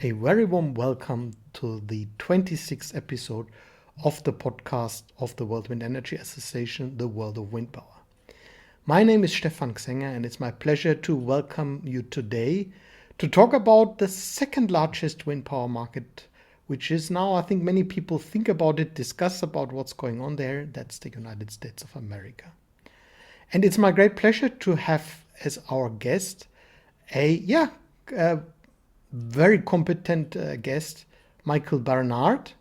A very warm welcome to the 26th episode of the podcast of the World Wind Energy Association, The World of Wind Power. My name is Stefan Gsänger, and it's my pleasure to welcome you today to talk about the second largest wind power market, which is now, I think many people think about it, discuss about what's going on there. That's the United States of America. And it's my great pleasure to have as our guest a very competent guest, Michael Barnard,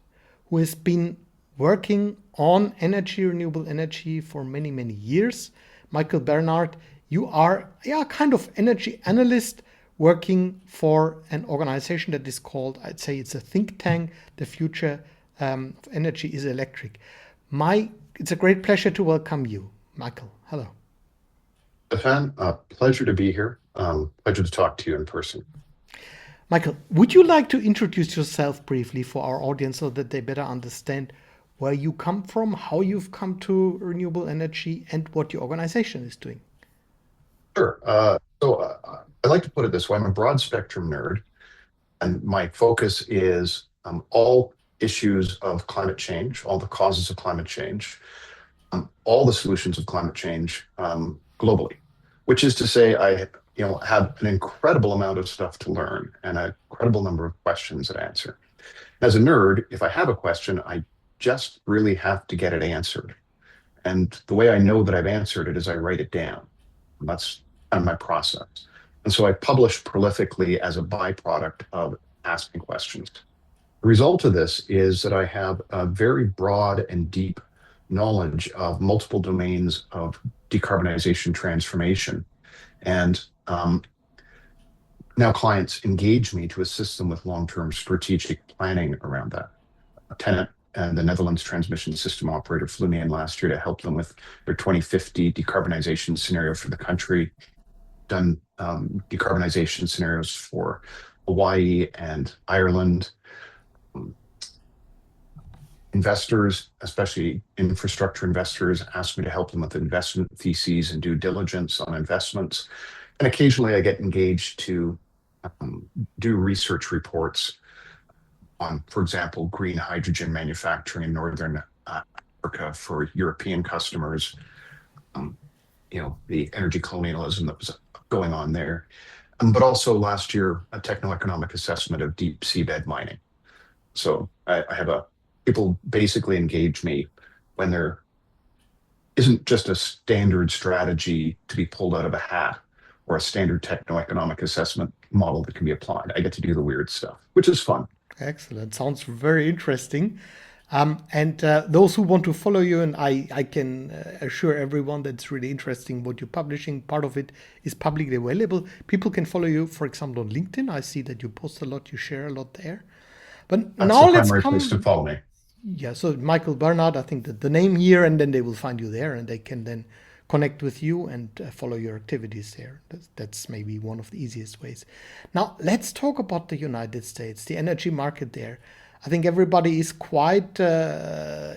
who has been working on renewable energy for many, many years. Michael Barnard, you are kind of energy analyst working for an organization that is called, I'd say it's a think tank, the future of energy is electric. It's a great pleasure to welcome you, Michael. Hello. Stefan, pleasure to be here. Pleasure to talk to you in person. Michael, would you like to introduce yourself briefly for our audience so that they better understand where you come from, how you've come to renewable energy, and what your organization is doing? Sure. I like to put it this way. I'm a broad spectrum nerd, and my focus is all issues of climate change, all the causes of climate change, all the solutions of climate change globally, which is to say have an incredible amount of stuff to learn and an incredible number of questions to answer. As a nerd, if I have a question, I just really have to get it answered. And the way I know that I've answered it is I write it down. And that's kind of my process. And so I publish prolifically as a byproduct of asking questions. The result of this is that I have a very broad and deep knowledge of multiple domains of decarbonization transformation. And now clients engage me to assist them with long-term strategic planning around that. TenneT and the Netherlands transmission system operator flew me in last year to help them with their 2050 decarbonization scenario for the country. Done decarbonization scenarios for Hawaii and Ireland. Investors, especially infrastructure investors, ask me to help them with investment theses and due diligence on investments. And occasionally I get engaged to do research reports on, for example, green hydrogen manufacturing in Northern Africa for European customers, the energy colonialism that was going on there. But also last year, a techno-economic assessment of deep seabed mining. So I have people basically engage me when there isn't just a standard strategy to be pulled out of a hat or a standard techno-economic assessment model that can be applied. I get to do the weird stuff, which is fun. Excellent. Sounds very interesting. And those who want to follow you, and I can assure everyone that it's really interesting what you're publishing. Part of it is publicly available. People can follow you, for example, on LinkedIn. I see that you post a lot, you share a lot there. But That's now the let's primary place to come. follow me. Yeah, so Michael Barnard, I think that the name here, and then they will find you there, and they can then connect with you and follow your activities there. That's maybe one of the easiest ways. Now, let's talk about the United States, the energy market there. I think everybody is quite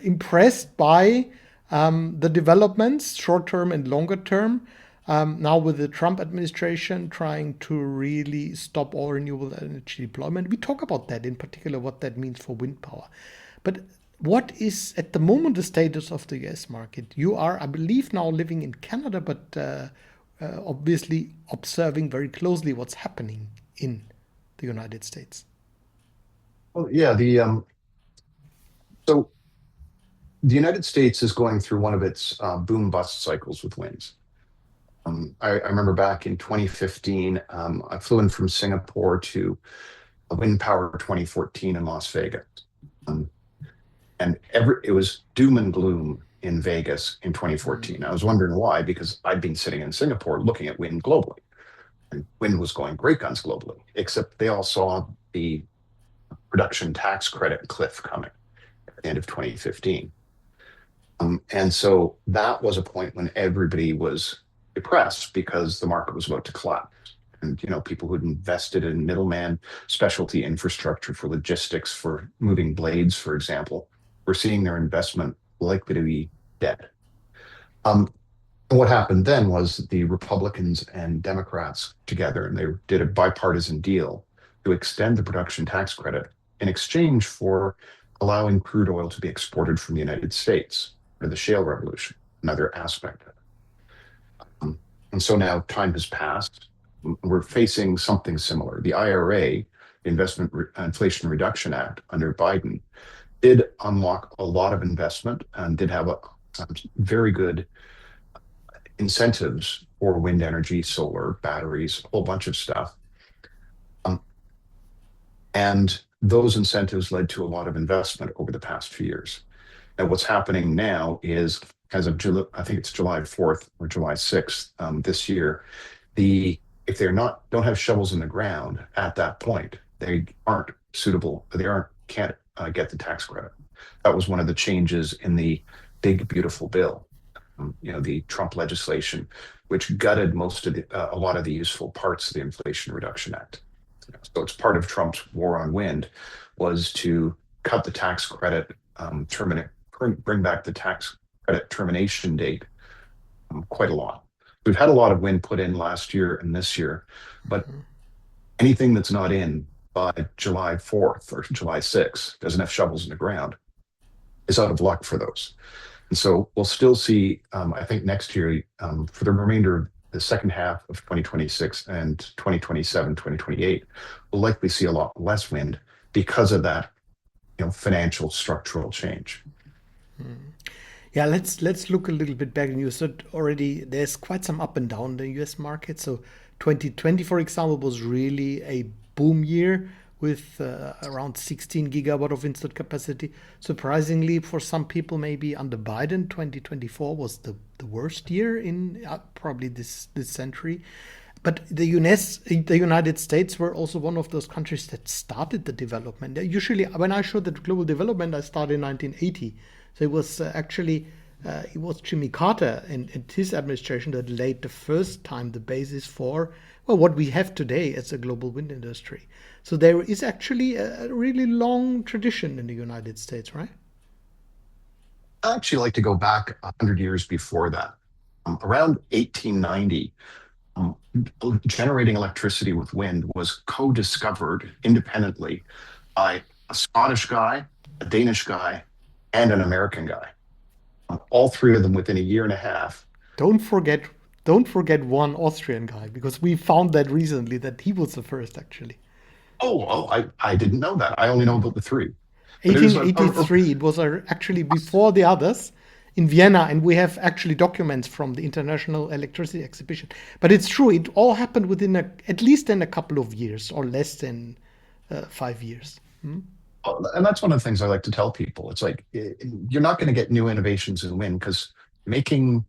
impressed by the developments, short term and longer term. Now, with the Trump administration trying to really stop all renewable energy deployment, we talk about that in particular, what that means for wind power. But what is at the moment the status of the US market? You are, I believe, now living in Canada, but obviously observing very closely what's happening in the United States. Well, yeah, so the United States is going through one of its boom bust cycles with winds. I remember back in 2015, I flew in from Singapore to a Wind Power 2014 in Las Vegas. And it was doom and gloom in Vegas in 2014. I was wondering why, because I'd been sitting in Singapore looking at wind globally. And wind was going great guns globally, except they all saw the production tax credit cliff coming at the end of 2015. And so that was a point when everybody was depressed because the market was about to collapse. And people who'd invested in middleman specialty infrastructure for logistics, for moving blades, for example, were seeing their investment likely to be dead. And what happened then was the Republicans and Democrats together, and they did a bipartisan deal to extend the production tax credit in exchange for allowing crude oil to be exported from the United States, or the shale revolution, another aspect of it. And so now time has passed. We're facing something similar. The IRA, the Inflation Reduction Act under Biden, did unlock a lot of investment and did have a very good incentives for wind energy, solar, batteries, a whole bunch of stuff. And those incentives led to a lot of investment over the past few years. And what's happening now is, as of I think it's July 4th or July 6th this year, if they're don't have shovels in the ground at that point, they aren't suitable. Can't get the tax credit. That was one of the changes in the big beautiful bill, the Trump legislation, which gutted a lot of the useful parts of the Inflation Reduction Act. So it's part of Trump's war on wind was to cut the tax credit, bring back the tax credit termination date quite a lot. We've had a lot of wind put in last year and this year, but anything that's not in by July 4th or July 6th, doesn't have shovels in the ground, is out of luck for those. And so we'll still see, I think next year, for the remainder of the second half of 2026 and 2027, 2028, we'll likely see a lot less wind because of that financial structural change. Yeah, let's look a little bit back. And you said already there's quite some up and down in the US market. So 2020, for example, was really a boom year with around 16 gigawatt of installed capacity. Surprisingly, for some people, maybe under Biden, 2024 was the worst year in probably this century. But the United States were also one of those countries that started the development. Usually, when I showed the global development, I started in 1980. So it was it was Jimmy Carter and his administration that laid the first time the basis for what we have today as a global wind industry. So there is actually a really long tradition in the United States, right? I actually like to go back 100 years before that. Around 1890, generating electricity with wind was co-discovered independently by a Scottish guy, a Danish guy, and an American guy. All three of them within a year and a half. Don't forget one Austrian guy, because we found that recently that he was the first actually. I didn't know that. I only know about the three. 1883, it was actually before the others in Vienna, and we have actually documents from the International Electricity Exhibition. But it's true, it all happened within at least in a couple of years, or less than 5 years. And that's one of the things I like to tell people. It's like, you're not going to get new innovations in wind, because making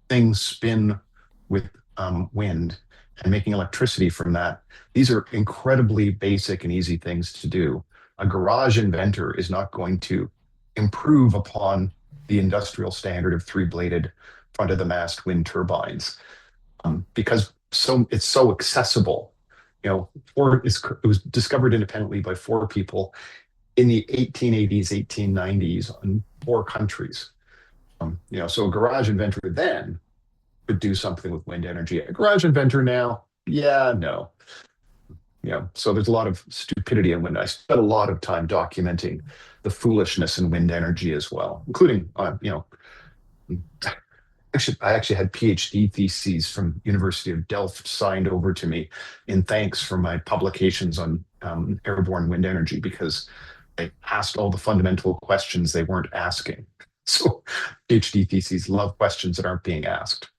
things spin with wind and making electricity from that, these are incredibly basic and easy things to do. A garage inventor is not going to improve upon the industrial standard of three-bladed front of the mast wind turbines, because it's so accessible. It was discovered independently by 4 people in the 1880s, 1890s in 4 countries. So a garage inventor then could do something with wind energy. A garage inventor now, no. So there's a lot of stupidity in wind. I spent a lot of time documenting the foolishness in wind energy as well, including, I actually had PhD theses from University of Delft signed over to me in thanks for my publications on airborne wind energy, because I asked all the fundamental questions they weren't asking. So PhD theses love questions that aren't being asked.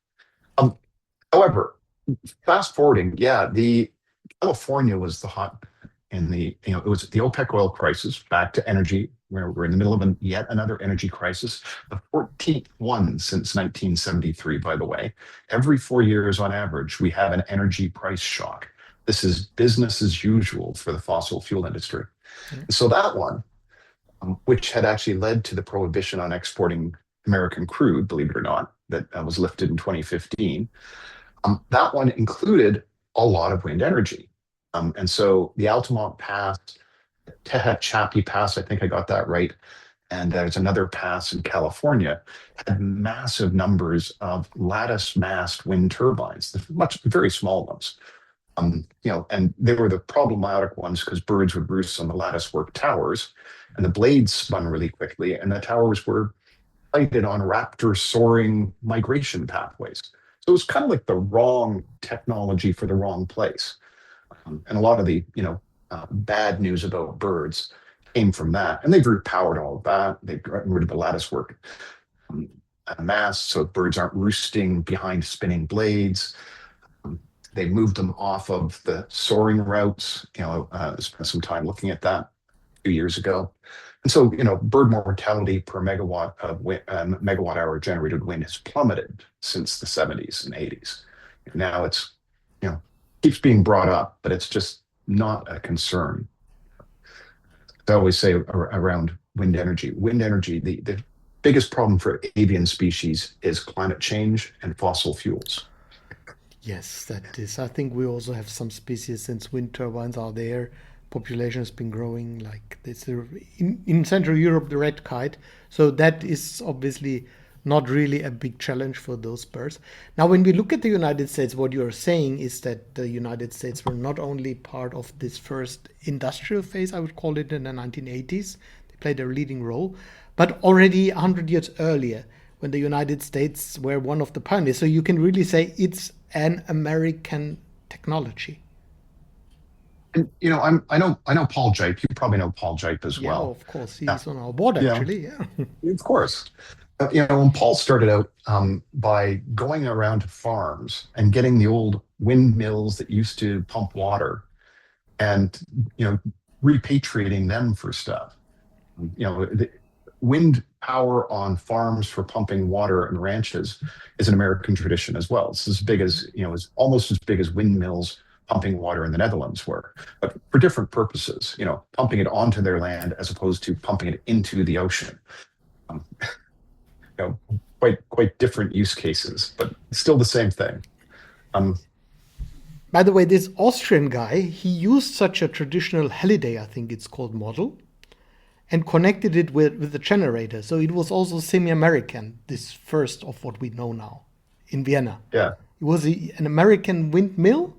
However, fast forwarding, the California was the hot it was the OPEC oil crisis, back to energy, where we're in the middle of yet another energy crisis, the 14th one since 1973, by the way. Every 4 years on average, we have an energy price shock. This is business as usual for the fossil fuel industry. So that one, which had actually led to the prohibition on exporting American crude, believe it or not, that was lifted in 2015, that one included a lot of wind energy. And so the Altamont Pass, Tehachapi Pass, I think I got that right, and there's another pass in California, had massive numbers of lattice mast wind turbines, very small ones. And they were the problematic ones because birds would roost on the latticework towers, and the blades spun really quickly, and the towers were sited on raptor soaring migration pathways. So it was kind of like the wrong technology for the wrong place. And a lot of the bad news about birds came from that, and they've repowered all of that. They've gotten rid of the latticework um, masts, so birds aren't roosting behind spinning blades. They moved them off of the soaring routes. Spent some time looking at that a few years ago. And so, bird mortality per megawatt of megawatt hour generated wind has plummeted since the 70s and 80s. And now it's, keeps being brought up, but it's just not a concern. I always say around wind energy. Wind energy, the biggest problem for avian species is climate change and fossil fuels. Yes, that is. I think we also have some species since wind turbines are there. Population has been growing like this in Central Europe, the red kite. So that is obviously not really a big challenge for those birds. Now, when we look at the United States, what you are saying is that the United States were not only part of this first industrial phase, I would call it, in the 1980s. They played a leading role, but already 100 years earlier, when the United States were one of the pioneers. So you can really say it's an American technology. And I know Paul Jape. You probably know Paul Jape as Yeah, well. of course, Yeah, he's on our board yeah, actually. Yeah. of course. When Paul started out by going around to farms and getting the old windmills that used to pump water and you know repatriating them for stuff. The wind power on farms for pumping water and ranches is an American tradition as well. It's as big as is almost as big as windmills pumping water in the Netherlands were, but for different purposes. Pumping it onto their land as opposed to pumping it into the ocean. Um, quite different use cases, but still the same thing. Um, By the way, this Austrian guy, he used such a traditional Halliday, I think it's called, model, and connected it with the generator. So it was also semi-American, this first of what we know now in Vienna. yeah, It was an American windmill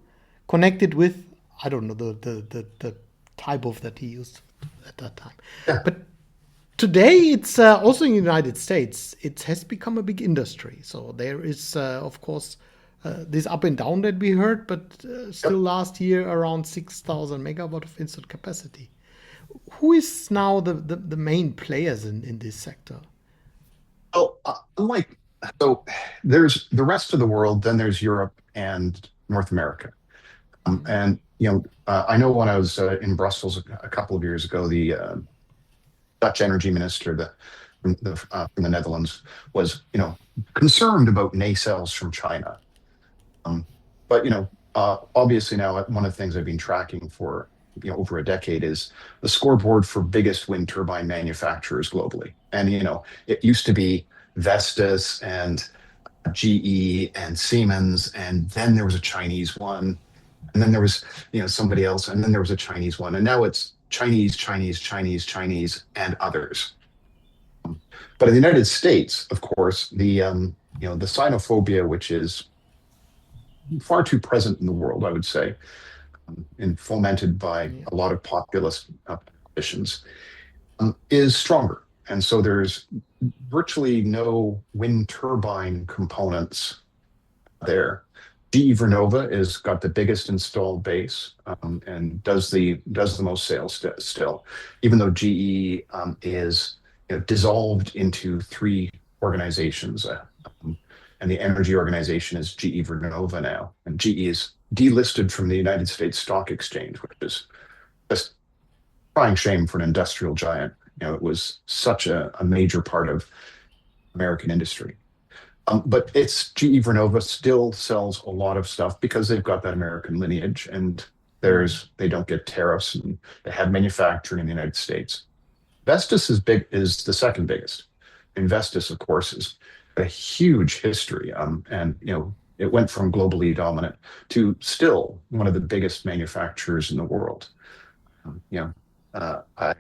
connected with, I don't know, the type of that he used at that time. yeah. But today, it's also in the United States. It has become a big industry. So there is, of course, this up and down that we heard, but still Yep. last year around 6,000 megawatt of installed capacity. Who is now the main players in this sector? Well, unlike so, there's the rest of the world. Then there's Europe and North America. And I know when I was in Brussels a couple of years ago, the Dutch energy minister, from the Netherlands, was concerned about nacelles from China. Um, but obviously now one of the things I've been tracking for over a decade is the scoreboard for biggest wind turbine manufacturers globally. And it used to be Vestas and GE and Siemens, and then there was a Chinese one, and then there was somebody else, and then there was a Chinese one, and now it's Chinese, Chinese, Chinese, Chinese, and others. But in the United States, of course, the xenophobia, which is far too present in the world, I would say, and fomented by Yeah. a lot of populist politicians, is stronger. And so there's virtually no wind turbine components there. GE Vernova is got the biggest installed base, and does the most sales still, even though GE is dissolved into three organizations. And the energy organization is GE Vernova now, and GE is delisted from the United States Stock Exchange, which is just crying shame for an industrial giant. It was such a major part of American industry. But it's GE Vernova still sells a lot of stuff because they've got that American lineage, and they don't get tariffs, and they have manufacturing in the United States. Vestas is the second biggest. And Vestas, of course, is a huge history, and it went from globally dominant to still one of the biggest manufacturers in the world. I have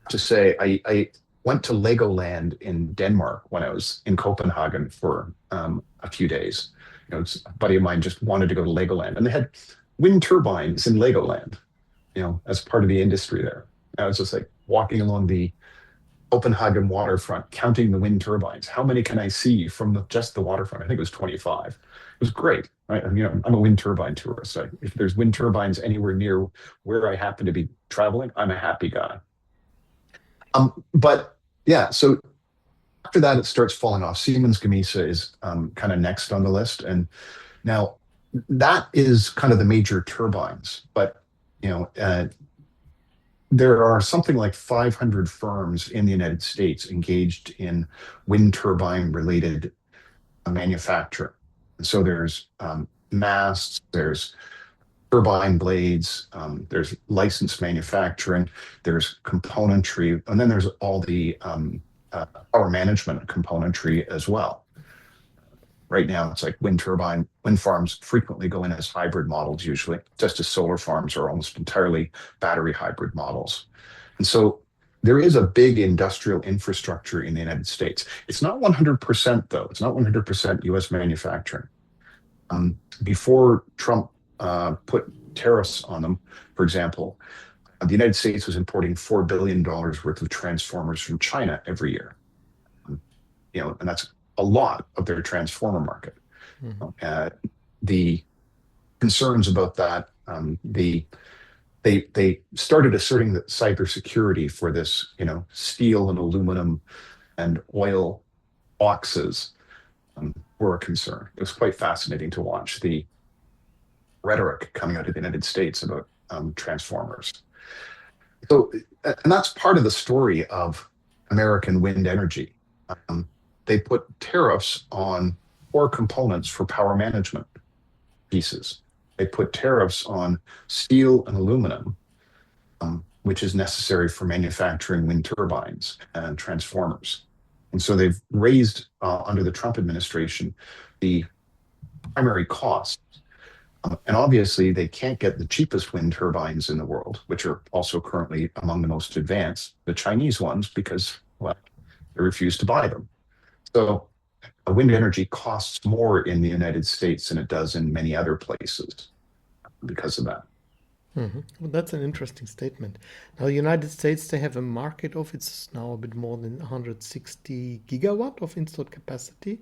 to say I went to Legoland in Denmark when I was in Copenhagen for a few days. A buddy of mine just wanted to go to Legoland, and they had wind turbines in Legoland, as part of the industry there. I was just like walking along the Copenhagen waterfront, counting the wind turbines. How many can I see from just the waterfront? I think it was 25. It was great, right? And, I'm a wind turbine tourist. So if there's wind turbines anywhere near where I happen to be traveling, I'm a happy guy. But yeah, so after that, it starts falling off. Siemens Gamesa is kind of next on the list. And now that is kind of the major turbines. But, there are something like 500 firms in the United States engaged in wind turbine related manufacturing. And so there's masts, there's turbine blades, there's licensed manufacturing, there's componentry, and then there's all the power management componentry as well. Right now, it's like wind farms frequently go in as hybrid models, usually, just as solar farms are almost entirely battery hybrid models. And so there is a big industrial infrastructure in the United States. It's not 100%, though. It's not 100% US manufacturing. Before Trump put tariffs on them, for example, the United States was importing $4 billion worth of transformers from China every year. And that's a lot of their transformer market. The concerns about that, they started asserting that cybersecurity for this, steel and aluminum and oil boxes were a concern. It was quite fascinating to watch the rhetoric coming out of the United States about transformers. So, and that's part of the story of American wind energy. They put tariffs on core components for power management pieces. They put tariffs on steel and aluminum, which is necessary for manufacturing wind turbines and transformers. And so they've raised, under the Trump administration, the primary costs. And obviously, they can't get the cheapest wind turbines in the world, which are also currently among the most advanced, the Chinese ones, because, well, they refuse to buy them. So wind energy costs more in the United States than it does in many other places because of that. Well, that's an interesting statement. Now, the United States, they have a market of, it's now a bit more than 160 gigawatt of installed capacity.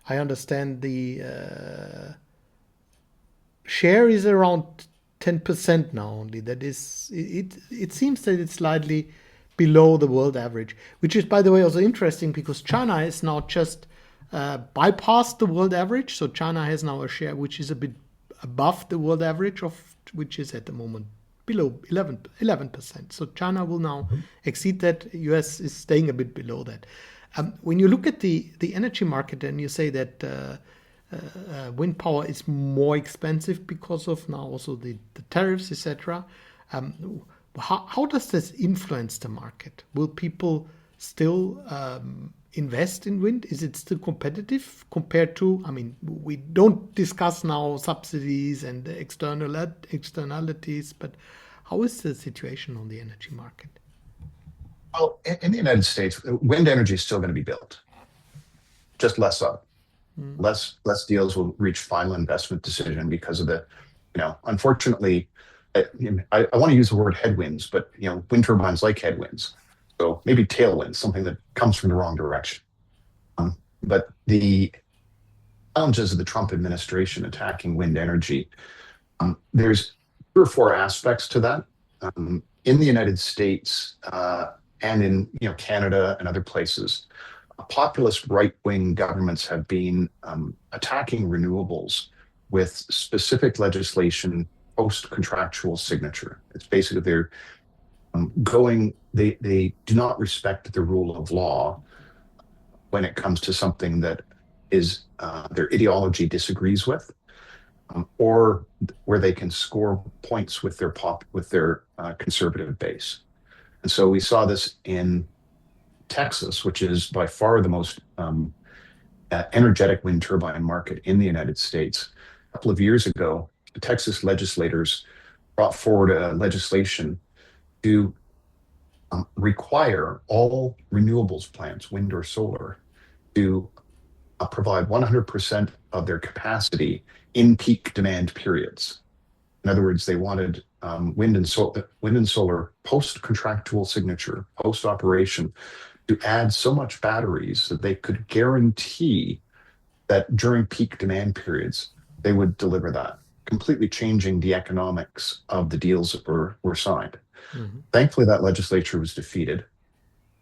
I understand the share is around 10% now only. That is, it seems that it's slightly below the world average, which is, by the way, also interesting because China has now just bypassed the world average. So China has now a share which is a bit above the world average, of which is at the moment below 11%. So China will now exceed that. US is staying a bit below that. When you look at the energy market and you say that wind power is more expensive because of now also the tariffs, etc. How does this influence the market? Will people still invest in wind? Is it still competitive compared to, we don't discuss now subsidies and externalities, but how is the situation on the energy market? Well, in the United States, wind energy is still going to be built, just less of. Less deals will reach final investment decision because of the, unfortunately, I want to use the word headwinds, but wind turbines like headwinds. So maybe tailwinds, something that comes from the wrong direction. But the challenges of the Trump administration attacking wind energy, there's 3 or 4 aspects to that. In the United States and in Canada and other places, populist right-wing governments have been attacking renewables with specific legislation post-contractual signature. It's basically they're they do not respect the rule of law when it comes to something that is their ideology disagrees with, or where they can score points with their conservative base. And so we saw this in Texas, which is by far the most energetic wind turbine market in the United States. A couple of years ago, the Texas legislators brought forward a legislation to require all renewables plants, wind or solar, to provide 100% of their capacity in peak demand periods. In other words, they wanted wind and solar post-contractual signature, post-operation, to add so much batteries that they could guarantee that during peak demand periods, they would deliver that, completely changing the economics of the deals that were signed. Mm-hmm. Thankfully, that legislature was defeated.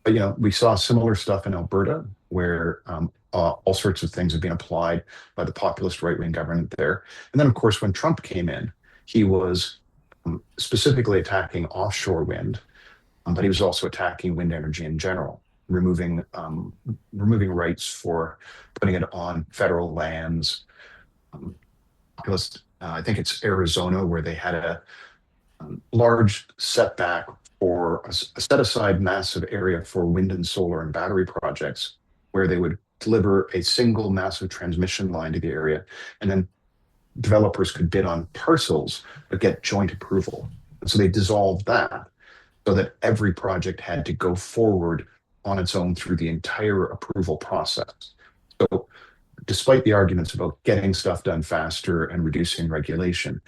But we saw similar stuff in Alberta, where all sorts of things have been applied by the populist right-wing government there. And then, of course, when Trump came in, he was specifically attacking offshore wind, but he was also attacking wind energy in general, removing rights for putting it on federal lands. Populist, I think it's Arizona, where they had a large setback for a set aside massive area for wind and solar and battery projects, where they would deliver a single massive transmission line to the area, and then developers could bid on parcels but get joint approval. And so they dissolved that so that every project had to go forward on its own through the entire approval process. So despite the arguments about getting stuff done faster and reducing regulation,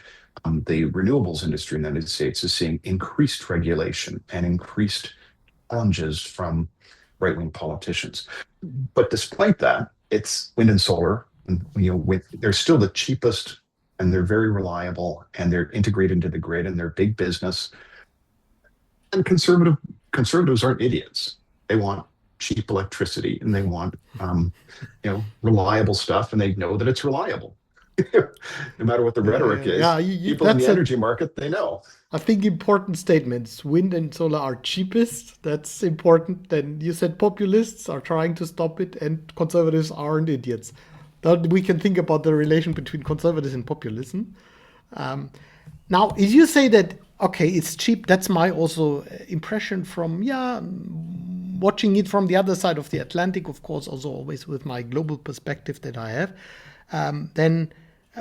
the renewables industry in the United States is seeing increased regulation and increased challenges from right-wing politicians. But despite that, it's wind and solar. And, they're still the cheapest, and they're very reliable, and they're integrated into the grid, and they're big business. And conservatives aren't idiots. They want cheap electricity, and they want reliable stuff, and they know that it's reliable. No matter what the rhetoric is, people in the energy market, they know. I think important statements. Wind and solar are cheapest. That's important. Then you said populists are trying to stop it, and conservatives aren't idiots. That we can think about the relation between conservatives and populism. Now, if you say that, okay, it's cheap, that's my also impression from, watching it from the other side of the Atlantic, of course, also always with my global perspective that I have, then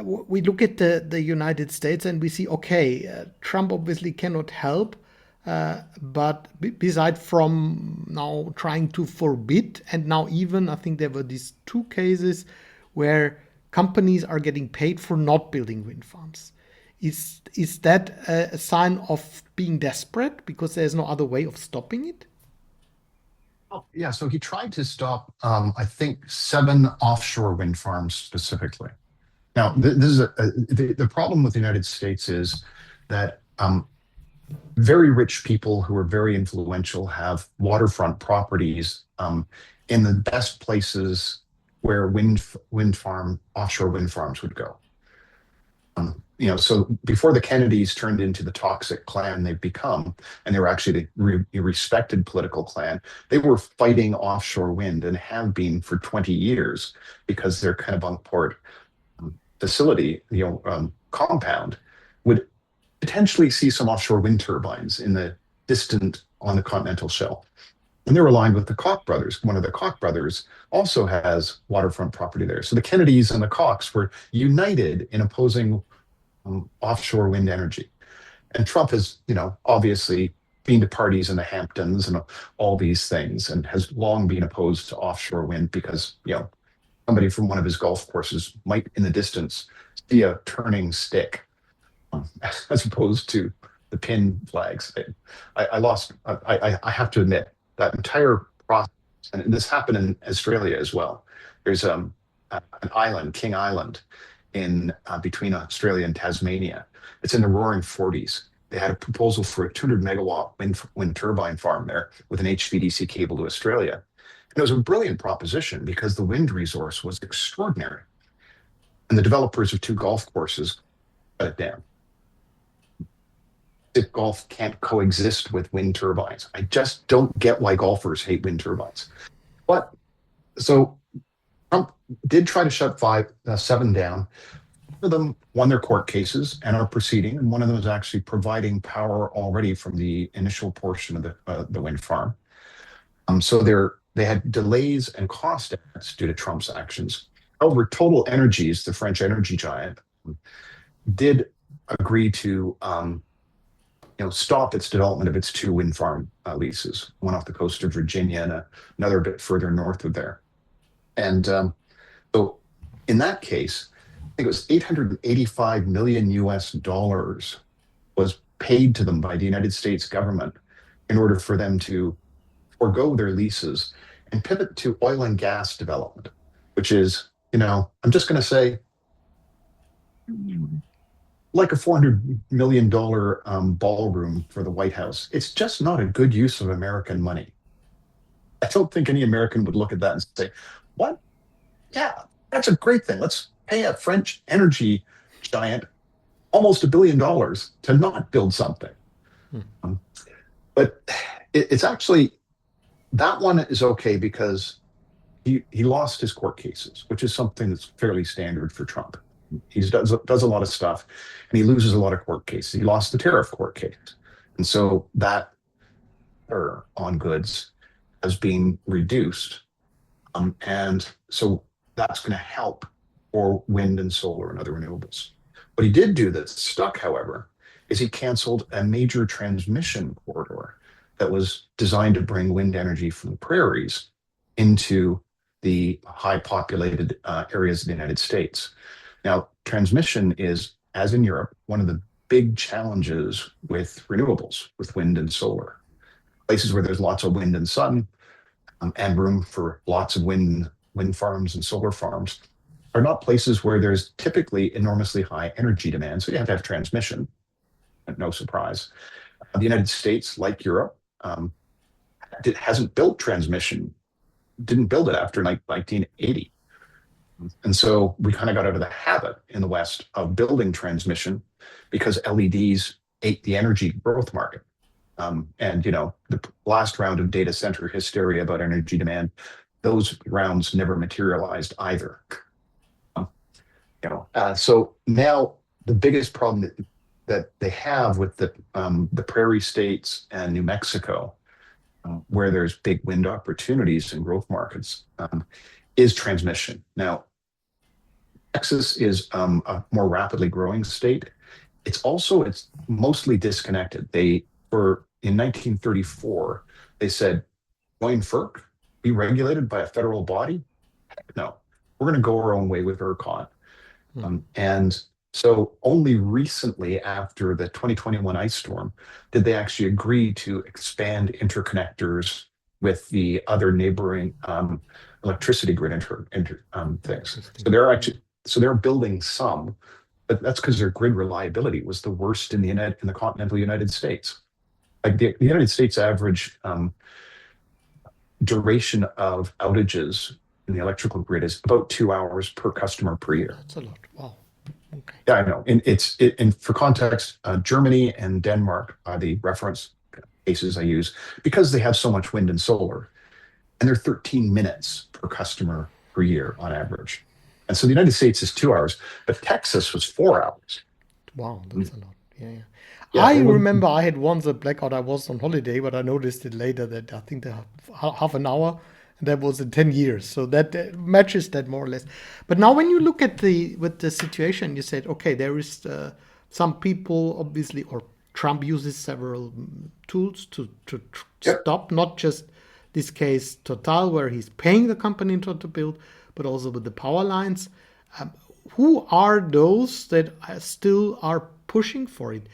we look at the United States and we see, okay, Trump obviously cannot help, but beside from now trying to forbid, and now even I think there were these two cases where companies are getting paid for not building wind farms. Is that a sign of being desperate because there's no other way of stopping it? Oh, yeah, so he tried to stop, I think, 7 offshore wind farms specifically. Now, this is the problem with the United States is that very rich people who are very influential have waterfront properties in the best places where offshore wind farms would go. So before the Kennedys turned into the toxic clan they've become, and they were actually a respected political clan, they were fighting offshore wind and have been for 20 years because their Kennebunkport facility, compound, would potentially see some offshore wind turbines in the distant on the continental shelf. And they're aligned with the Koch brothers. One of the Koch brothers also has waterfront property there. So the Kennedys and the Kochs were united in opposing offshore wind energy. And Trump has, obviously been to parties in the Hamptons and all these things, and has long been opposed to offshore wind because, somebody from one of his golf courses might in the distance see a turning stick as opposed to the pin flags. I have to admit that entire process, and this happened in Australia as well. There's an island, King Island, in between Australia and Tasmania. It's in the roaring 40s. They had a proposal for a 200 megawatt wind turbine farm there with an HVDC cable to Australia. And it was a brilliant proposition because the wind resource was extraordinary. And the developers of 2 golf courses shut it down. If golf can't coexist with wind turbines. I just don't get why golfers hate wind turbines. But so Trump did try to shut 7 down. One of them won their court cases and are proceeding, and one of them is actually providing power already from the initial portion of the wind farm. So they had delays and cost efforts due to Trump's actions. However, Total Energies, the French energy giant, did agree to stop its development of its 2 wind farm leases, one off the coast of Virginia and another a bit further north of there. And so in that case, think it was 885 million US dollars was paid to them by the United States government in order for them to forego their leases and pivot to oil and gas development, which is, I'm just going to say, like a $400 million ballroom for the White House. It's just not a good use of American money. I don't think any American would look at that and say, what? Yeah, that's a great thing. Let's pay a French energy giant almost $1 billion to not build something. Um, but it's actually, that one is okay because he lost his court cases, which is something that's fairly standard for Trump. He does a lot of stuff and he loses a lot of court cases. He lost the tariff court case. And so that on goods has been reduced. And so that's going to help for wind and solar and other renewables. What he did do that stuck, however, is he canceled a major transmission corridor that was designed to bring wind energy from the prairies into the high populated areas of the United States. Now, transmission is, as in Europe, one of the big challenges with renewables, with wind and solar. Places where there's lots of wind and sun and room for lots of wind farms and solar farms are not places where there's typically enormously high energy demand. So you have to have transmission, no surprise. The United States, like Europe, hasn't built transmission, didn't build it after 1980. And so we kind of got out of the habit in the West of building transmission because LEDs ate the energy growth market. And, the last round of data center hysteria about energy demand, those rounds never materialized either. So now the biggest problem that they have with the prairie states and New Mexico, where there's big wind opportunities and growth markets, is transmission. Now, Texas is a more rapidly growing state. It's mostly disconnected. In 1934, they said, join FERC, be regulated by a federal body? Heck no, we're going to go our own way with ERCOT. And so only recently, after the 2021 ice storm, did they actually agree to expand interconnectors with the other neighboring electricity grid things. So they're building some, but that's because their grid reliability was the worst in the continental United States. Like the United States average duration of outages in the electrical grid is about 2 hours per customer per year. That's a lot. Wow. Okay. Yeah, I know. And for context, Germany and Denmark are the reference cases I use because they have so much wind and solar, and they're 13 minutes per customer per year on average. And so the United States is 2 hours, but Texas was 4 hours. Wow, that's a lot. Yeah, I remember I had once a blackout. I was on holiday, but I noticed it later that I think they have half an hour, and that was in 10 years. So that matches that more or less. But now when you look at with the situation, you said, okay, there is some people obviously, or Trump uses several tools to stop, not just this case Total, where he's paying the company to build, but also with the power lines. Who are those that still are pushing for it?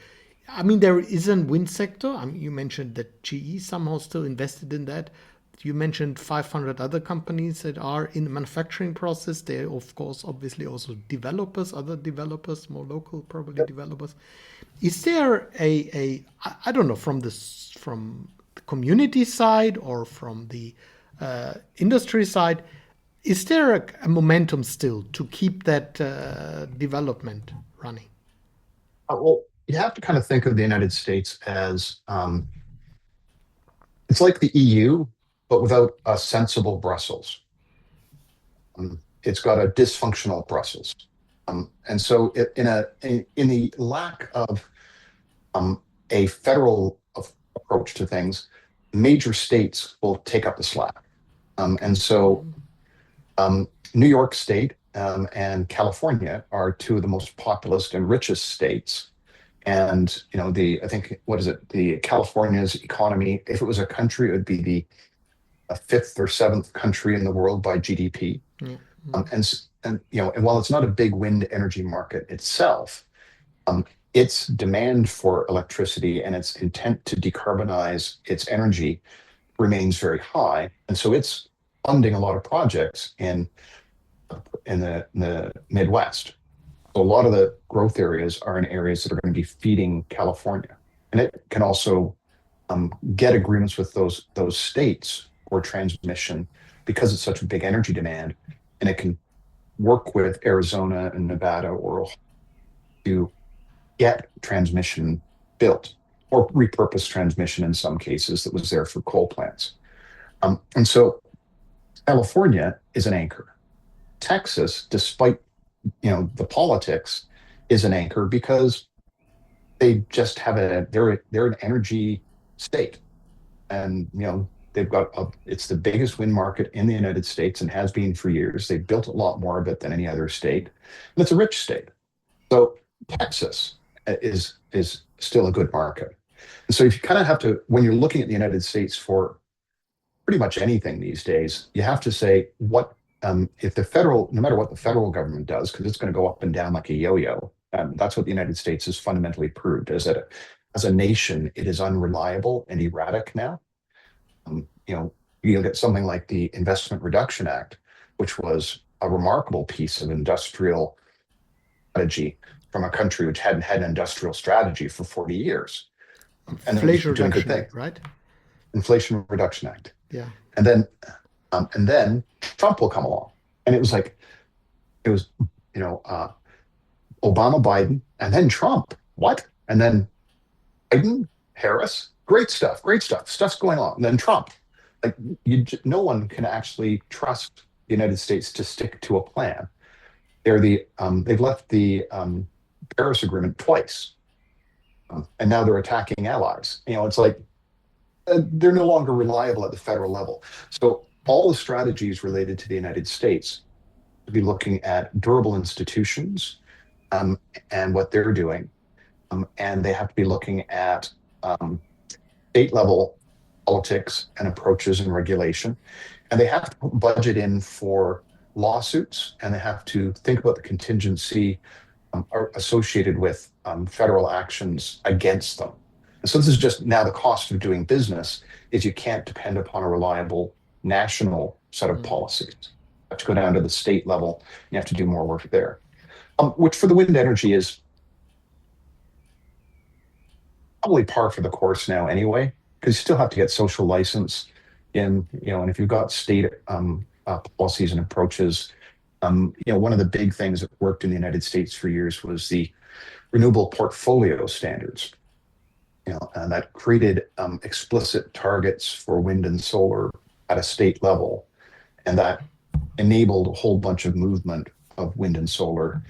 I mean, there is a wind sector. I mean, you mentioned that GE somehow still invested in that. You mentioned 500 other companies that are in the manufacturing process. They're, of course, obviously also developers, other developers, more local probably developers. Is there I don't know, from the community side or from the industry side, is there a momentum still to keep that development running? Well, you have to kind of think of the United States as it's like the EU, but without a sensible Brussels. It's got a dysfunctional Brussels. And so in the lack of a federal approach to things, major states will take up the slack. And so New York State and California are two of the most populous and richest states. And I think the California's economy, if it was a country, it would be the fifth or seventh country in the world by GDP. and while it's not a big wind energy market itself, um, its demand for electricity and its intent to decarbonize its energy remains very high, and so it's funding a lot of projects in the Midwest. So a lot of the growth areas are in areas that are going to be feeding California, and it can also get agreements with those states for transmission because it's such a big energy demand, and it can work with Arizona and Nevada or Ohio to get transmission built or repurpose transmission in some cases that was there for coal plants. And so California is an anchor. Texas, despite the politics, is an anchor because they just have they're an energy state, and they've got it's the biggest wind market in the United States and has been for years. They've built a lot more of it than any other state, and it's a rich state. So Texas is still a good market. And so if you kind of have to, when you're looking at the United States for pretty much anything these days, you have to say what if the federal, no matter what the federal government does, because it's going to go up and down like a yo-yo. That's what the United States has fundamentally proved, is that as a nation, it is unreliable and erratic now. You'll get something like the Investment Reduction Act, which was a remarkable piece of industrial strategy from a country which hadn't had an industrial strategy for 40 years. And it was Inflation doing good Reduction things. Act, right? Inflation Reduction Act. Yeah. And then Trump will come along. And it was like, it was, Obama, Biden, and then Trump. What? And then Biden, Harris, great stuff, great stuff. Stuff's going on. And then Trump. Like no one can actually trust the United States to stick to a plan. They've left the Paris Agreement twice, and now they're attacking allies. It's like they're no longer reliable at the federal level. So all the strategies related to the United States to be looking at durable institutions and what they're doing, and they have to be looking at state level politics and approaches and regulation, and they have to put budget in for lawsuits, and they have to think about the contingency associated with federal actions against them. And so this is just now the cost of doing business is you can't depend upon a reliable national set of policies. You have to go down to the state level. You have to do more work there, which for the wind energy is probably par for the course now anyway, because you still have to get social license in, and if you've got state policies and approaches, one of the big things that worked in the United States for years was the renewable portfolio standards, and that created explicit targets for wind and solar at a state level, and that enabled a whole bunch of movement of wind and solar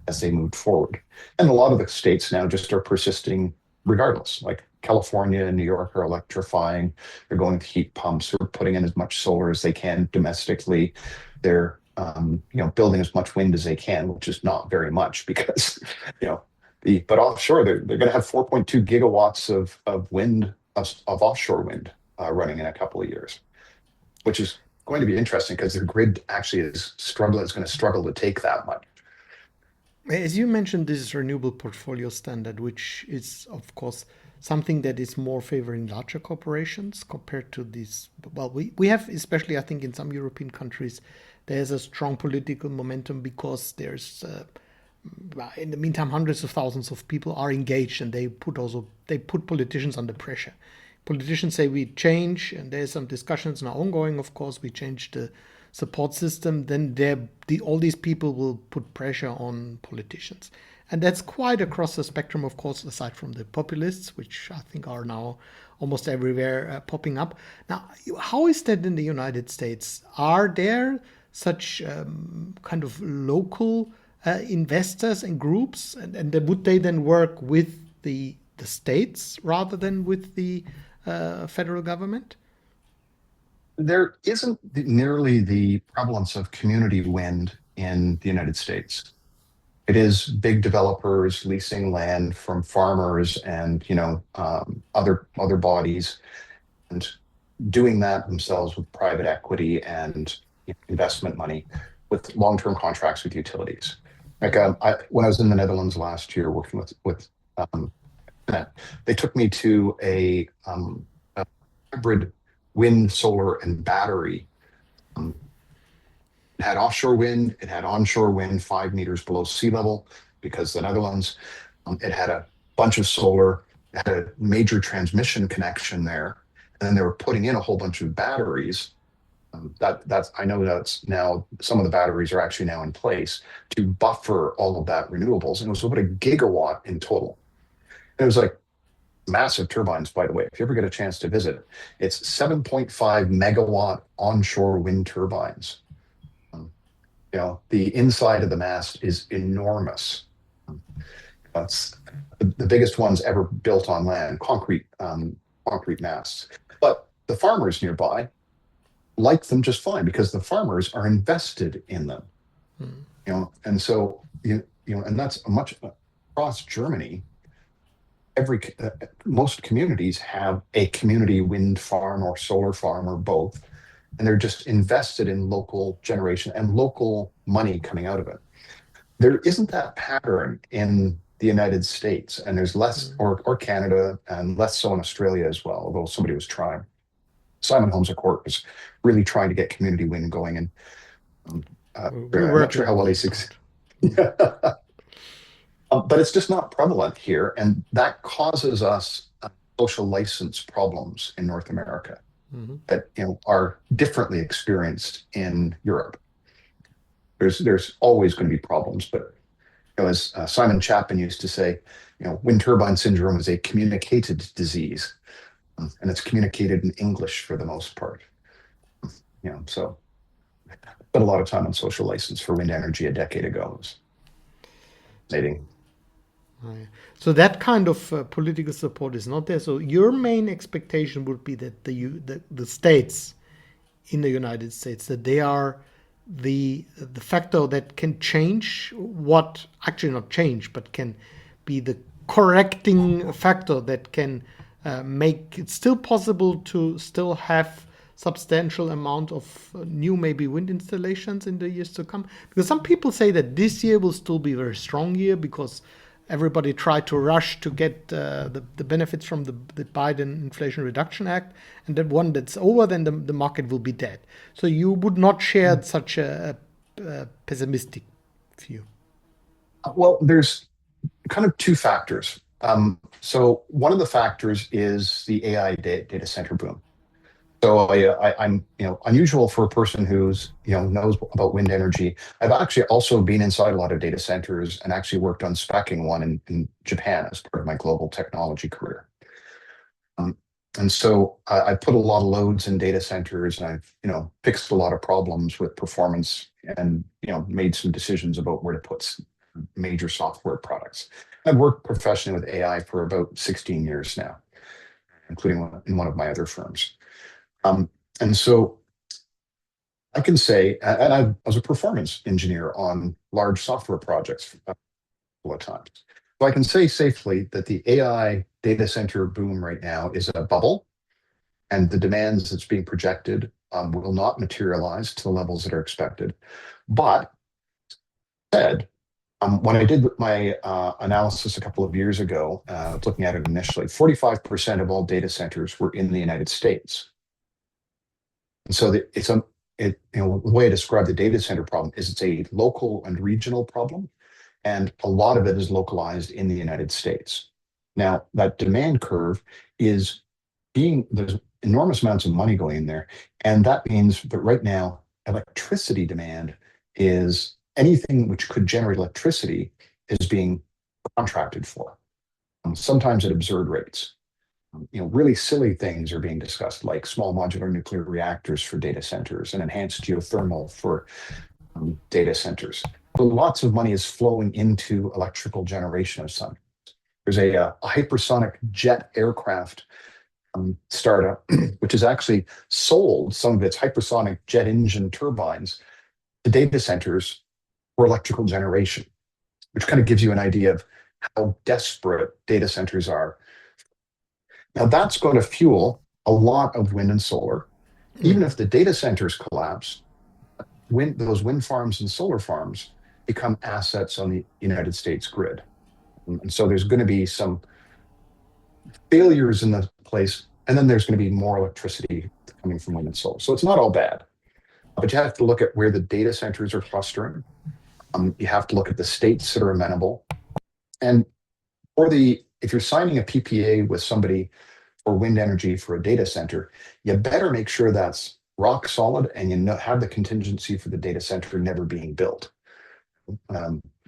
as they moved forward. And a lot of the states now just are persisting regardless. Like California and New York are electrifying. They're going to heat pumps. They're putting in as much solar as they can domestically. They're building as much wind as they can, which is not very much because but offshore they're going to have 4.2 gigawatts of wind of offshore wind running in a couple of years, which is going to be interesting because their grid actually is going to struggle to take that much. As you mentioned, this renewable portfolio standard, which is, of course, something that is more favoring larger corporations compared to these. Well, we have, especially I think in some European countries, there's a strong political momentum because there's, in the meantime, hundreds of thousands of people are engaged, and they put politicians under pressure. Politicians say we change, and there's some discussions now ongoing. Of course, we change the support system. Then all these people will put pressure on politicians, and that's quite across the spectrum. Of course, aside from the populists, which I think are now almost everywhere popping up. Now, how is that in the United States? Are there such kind of local investors and groups, and would they then work with the states rather than with the federal government? There isn't nearly the prevalence of community wind in the United States. It is big developers leasing land from farmers and other bodies, and doing that themselves with private equity and investment money with long-term contracts with utilities. Like when I was in the Netherlands last year working with that, they took me to a hybrid wind, solar, and battery. Um, it had offshore wind, it had onshore wind 5 meters below sea level because the Netherlands. It had a bunch of solar, it had a major transmission connection there, and then they were putting in a whole bunch of batteries. That's I know that's now some of the batteries are actually now in place to buffer all of that renewables, and it was about a gigawatt in total. And it was like massive turbines, by the way. If you ever get a chance to visit, it's 7.5 megawatt onshore wind turbines. Um, the inside of the mast is enormous. That's the biggest ones ever built on land, concrete masts. But the farmers nearby like them just fine because the farmers are invested in them. Mm. And so and that's much across Germany. Most communities have a community wind farm or solar farm or both, and they're just invested in local generation and local money coming out of it. There isn't that pattern in the United States, and there's less, or Canada, and less so in Australia as well, although somebody was trying. Simon Holmes à Court was really trying to get community wind going, and We're I'm not working sure how on well he that succeeded. part. But it's just not prevalent here, and that causes us social license problems in North America Mm-hmm. that are differently experienced in Europe. There's always going to be problems, but as Simon Chapman used to say, wind turbine syndrome is a communicated disease, and it's communicated in English for the most part. So spent a lot of time on social license for wind energy a decade ago. It was fascinating. Right. So that kind of political support is not there. So your main expectation would be that the states in the United States, that they are the factor that can change what, actually not change, but can be the correcting factor that can make it still possible to still have substantial amount of new maybe wind installations in the years to come. Because some people say that this year will still be a very strong year because everybody tried to rush to get the benefits from the Biden Inflation Reduction Act, and that one that's over, then the market will be dead. So you would not share such a pessimistic view. Well, there's kind of two factors. So one of the factors is the AI data center boom. So I'm unusual for a person who's knows about wind energy. I've actually also been inside a lot of data centers and actually worked on speccing one in Japan as part of my global technology career. And so I put a lot of loads in data centers, and I've fixed a lot of problems with performance, and made some decisions about where to put major software products. I've worked professionally with AI for about 16 years now, including in one of my other firms. And so I can say, and I was a performance engineer on large software projects a couple of times. So I can say safely that the AI data center boom right now is a bubble, and the demands that's being projected will not materialize to the levels that are expected. But said, when I did my analysis a couple of years ago, looking at it initially, 45% of all data centers were in the United States. And so the way I describe the data center problem is it's a local and regional problem, and a lot of it is localized in the United States. Now, that demand curve is there's enormous amounts of money going in there, and that means that right now, electricity demand is anything which could generate electricity is being contracted for, sometimes at absurd rates. Really silly things are being discussed, like small modular nuclear reactors for data centers and enhanced geothermal for data centers. So lots of money is flowing into electrical generation of some. There's a hypersonic jet aircraft startup, which has actually sold some of its hypersonic jet engine turbines to data centers for electrical generation, which kind of gives you an idea of how desperate data centers are. Now, that's going to fuel a lot of wind and solar. Even if the data centers collapse, those wind farms and solar farms become assets on the United States grid. And so there's going to be some failures in the place, and then there's going to be more electricity coming from wind and solar. So it's not all bad, but you have to look at where the data centers are clustering. You have to look at the states that are amenable. And if you're signing a PPA with somebody for wind energy for a data center, you better make sure that's rock solid and have the contingency for the data center never being built.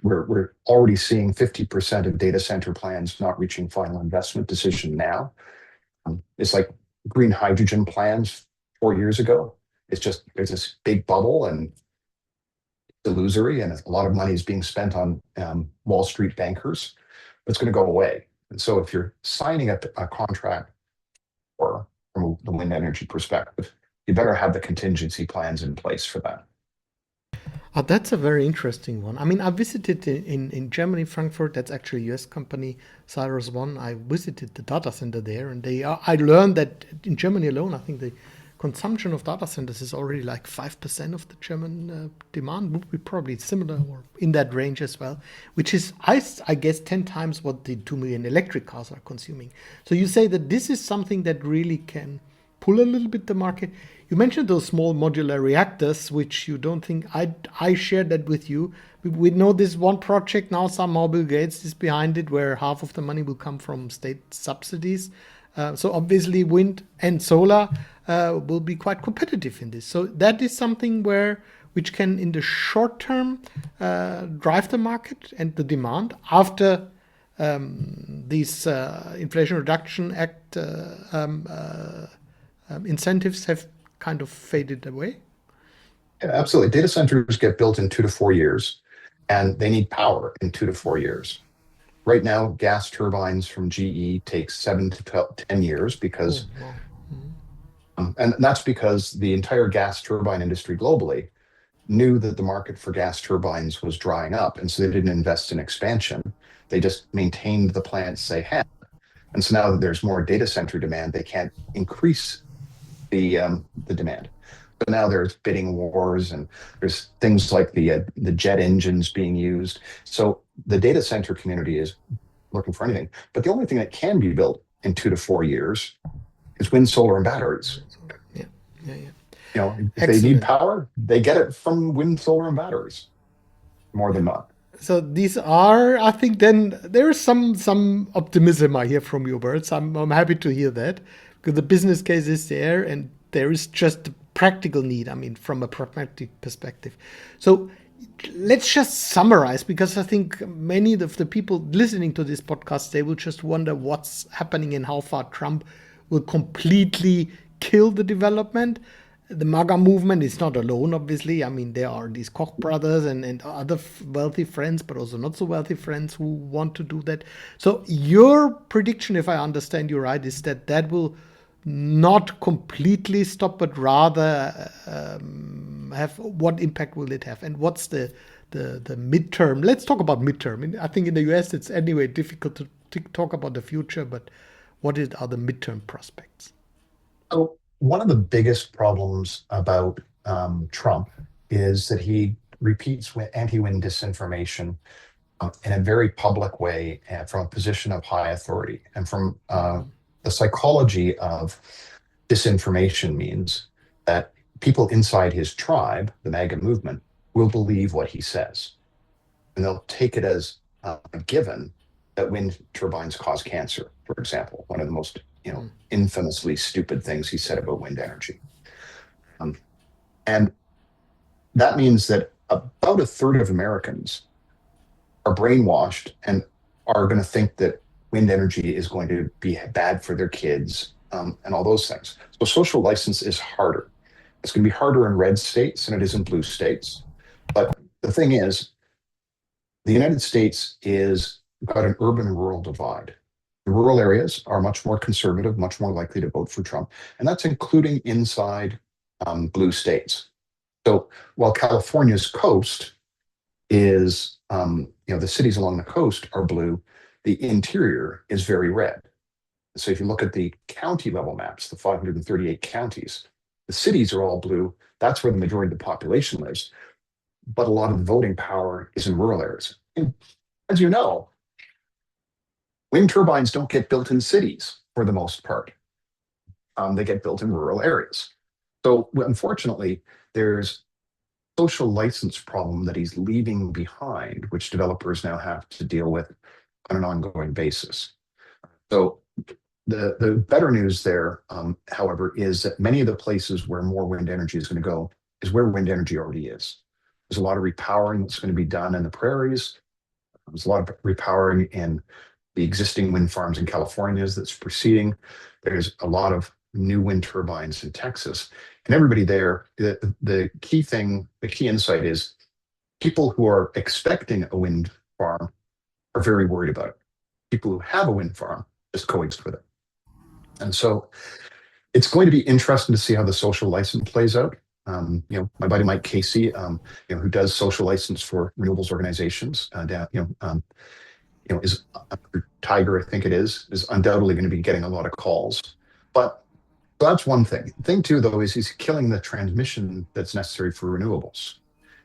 We're already seeing 50% of data center plans not reaching final investment decision now. It's like green hydrogen plans 4 years ago. It's just there's this big bubble and it's illusory, and a lot of money is being spent on Wall Street bankers. But it's going to go away. And so if you're signing up a contract or from the wind energy perspective, you better have the contingency plans in place for that. Oh, that's a very interesting one. I mean, I visited in Germany, Frankfurt. That's actually a US company, Cyrus One. I visited the data center there, and I learned that in Germany alone, I think the consumption of data centers is already like 5% of the German demand. Would be probably similar or in that range as well, which is, I guess, 10 times what the 2 million electric cars are consuming. So you say that this is something that really can pull a little bit the market. You mentioned those small modular reactors, which you don't think I shared that with you. We know this one project now, somehow Bill Gates is behind it, where half of the money will come from state subsidies. So obviously wind and solar will be quite competitive in this. So that is something which can in the short term drive the market and the demand after these Inflation Reduction Act incentives have kind of faded away. Yeah, absolutely. Data centers get built in 2 to 4 years, and they need power in 2 to 4 years. Right now, gas turbines from GE take 7 to 10 years Oh, because, wow. and that's because the entire gas turbine industry globally knew that the market for gas turbines was drying up, and so they didn't invest in expansion. They just maintained the plants they had. And so now that there's more data center demand, they can't increase the demand. But now there's bidding wars, and there's things like the jet engines being used. So the data center community is looking for anything. But the only thing that can be built in 2 to 4 years is wind, solar, and batteries. Yeah, yeah, yeah. If they need Excellent. power, they get it from wind, solar, and batteries more than not. So these are, I think, then there is some optimism I hear from your words. I'm happy to hear that because the business case is there and there is just a practical need. I mean, from a pragmatic perspective. So let's just summarize because I think many of the people listening to this podcast, they will just wonder what's happening and how far Trump will completely kill the development. The MAGA movement is not alone, obviously. I mean, there are these Koch brothers and other wealthy friends, but also not so wealthy friends who want to do that. So your prediction, if I understand you right, is that will not completely stop, but rather have what impact will it have? And what's the midterm? Let's talk about midterm. I think in the US, it's anyway difficult to talk about the future, but what are the midterm prospects? So one of the biggest problems about Trump is that he repeats anti-wind disinformation in a very public way and from a position of high authority. And from the psychology of disinformation means that people inside his tribe, the MAGA movement, will believe what he says. And they'll take it as a given that wind turbines cause cancer, for example, one of the most infamously stupid things he said about wind energy. And that means that about a third of Americans are brainwashed and are going to think that wind energy is going to be bad for their kids and all those things. So social license is harder. It's going to be harder in red states than it is in blue states. But the thing is, the United States is got an urban-rural divide. The rural areas are much more conservative, much more likely to vote for Trump, and that's including inside blue states. So while California's coast is, the cities along the coast are blue, the interior is very red. So if you look at the county level maps, the 538 counties, The cities are all blue. That's where the majority of the population lives. But a lot of the voting power is in rural areas. And as you know, wind turbines don't get built in cities for the most part. They get built in rural areas. So unfortunately, there's social license problem that he's leaving behind, which developers now have to deal with on an ongoing basis. So the better news there, however, is that many of the places where more wind energy is going to go is where wind energy already is. There's a lot of repowering that's going to be done in the prairies. There's a lot of repowering in the existing wind farms in California that's proceeding. There's a lot of new wind turbines in Texas. And everybody there, the key thing, the key insight is people who are expecting a wind farm are very worried about it. People who have a wind farm just coexist with it. And so it's going to be interesting to see how the social license plays out. My buddy Mike Casey, who does social license for renewables organizations, is Tiger, I think it is undoubtedly going to be getting a lot of calls. But that's one thing. Thing two, though, is he's killing the transmission that's necessary for renewables.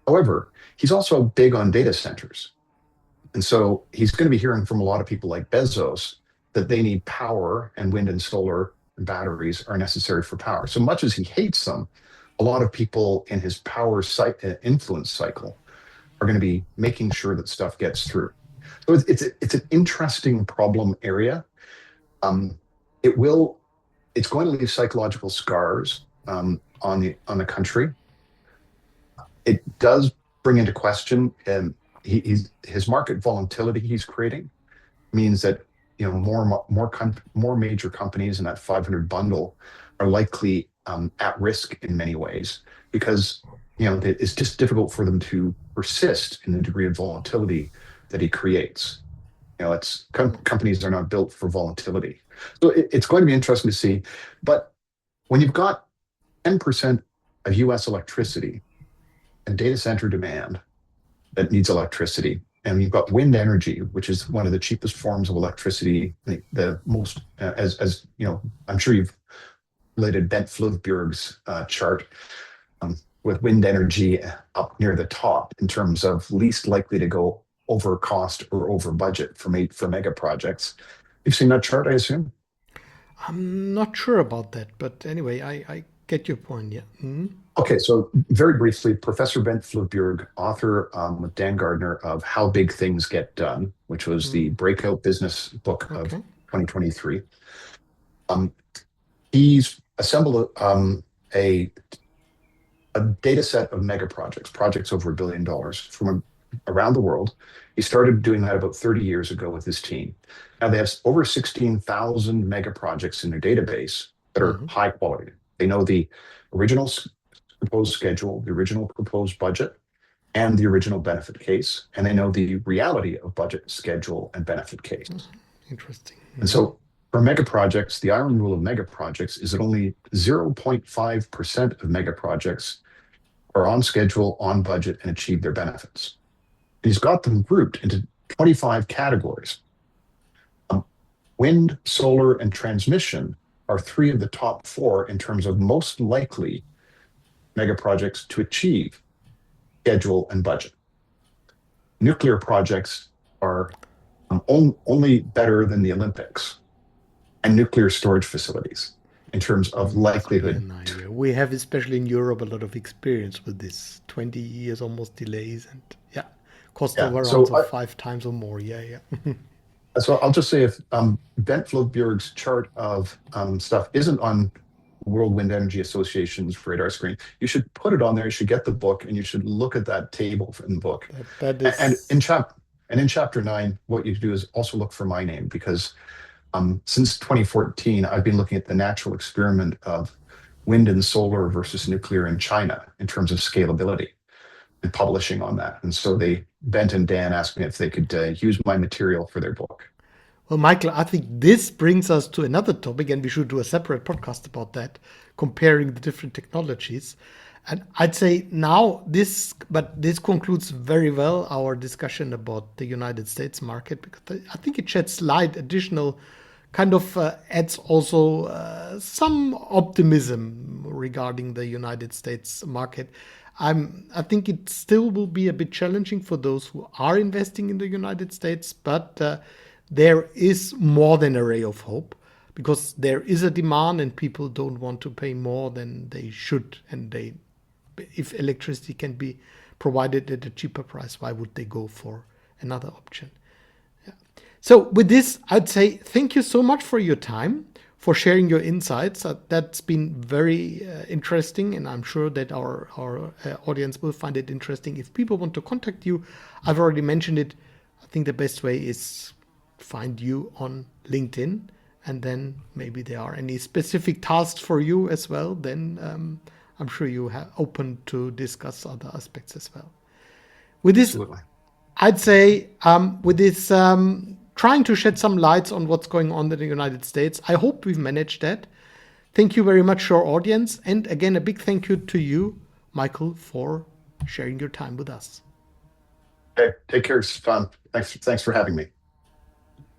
However, he's also big on data centers. And so he's going to be hearing from a lot of people like Bezos that they need power, and wind and solar and batteries are necessary for power. So much as he hates them, a lot of people in his power influence cycle are going to be making sure that stuff gets through. So it's an interesting problem area. It's going to leave psychological scars on the country. It does bring into question his market volatility he's creating means that more major companies in that 500 bundle are likely at risk in many ways because it's just difficult for them to persist in the degree of volatility that he creates. Companies are not built for volatility. So it's going to be interesting to see. But when you've got 10% of US electricity and data center demand that needs electricity, and you've got wind energy, which is one of the cheapest forms of electricity, the most, as you know, I'm sure you've related Bent Flugbjerg's chart with wind energy up near the top in terms of least likely to go over cost or over budget for mega projects. You've seen that chart, I assume? I'm not sure about that, but anyway, I get your point. Yeah. Mm-hmm. Okay, so very briefly, Professor Bent Flugbjerg, author with Dan Gardner of How Big Things Get Done, which was the breakout business book of 2023. He's assembled a data set of mega projects over $1 billion from around the world. He started doing that about 30 years ago with his team. Now they have over 16,000 mega projects in their database that are high quality. They know the original proposed schedule, the original proposed budget, and the original benefit case, and they know the reality of budget, schedule, and benefit case. Interesting. And so for mega projects, the iron rule of mega projects is that only 0.5% of mega projects are on schedule, on budget, and achieve their benefits. And he's got them grouped into 25 categories. Wind, solar, and transmission are three of the top four in terms of most likely mega projects to achieve schedule and budget. Nuclear projects are only better than the Olympics and nuclear storage facilities in terms of likelihood. We have, especially in Europe, a lot of experience with this 20 years almost delays and cost overruns of 5 times or more. So I'll just say if Bent Flugbjerg's chart of stuff isn't on World Wind Energy Association's radar screen, you should put it on there. You should get the book and you should look at that table in the book. That is... And in chapter 9, what you do is also look for my name, because since 2014, I've been looking at the natural experiment of wind and solar versus nuclear in China in terms of scalability and publishing on that. And so Bent and Dan asked me if they could use my material for their book. Well, Michael, I think this brings us to another topic, and we should do a separate podcast about that, comparing the different technologies. And I'd say now this concludes very well our discussion about the United States market, because I think it sheds light, additional kind of adds also some optimism regarding the United States market. I think it still will be a bit challenging for those who are investing in the United States, but there is more than a ray of hope, because there is a demand and people don't want to pay more than they should. And if electricity can be provided at a cheaper price, why would they go for another option? Yeah. So with this, I'd say thank you so much for your time, for sharing your insights. That's been very interesting, and I'm sure that our audience will find it interesting. If people want to contact you, I've already mentioned it. I think the best way is find you on LinkedIn, and then maybe there are any specific tasks for you as well. Then I'm sure you are open to discuss other aspects as well. With this, Absolutely. I'd say with this trying to shed some lights on what's going on in the United States, I hope we've managed that. Thank you very much to our audience. And again, a big thank you to you, Michael, for sharing your time with us. Okay, take care, Stefan. Thanks for having me.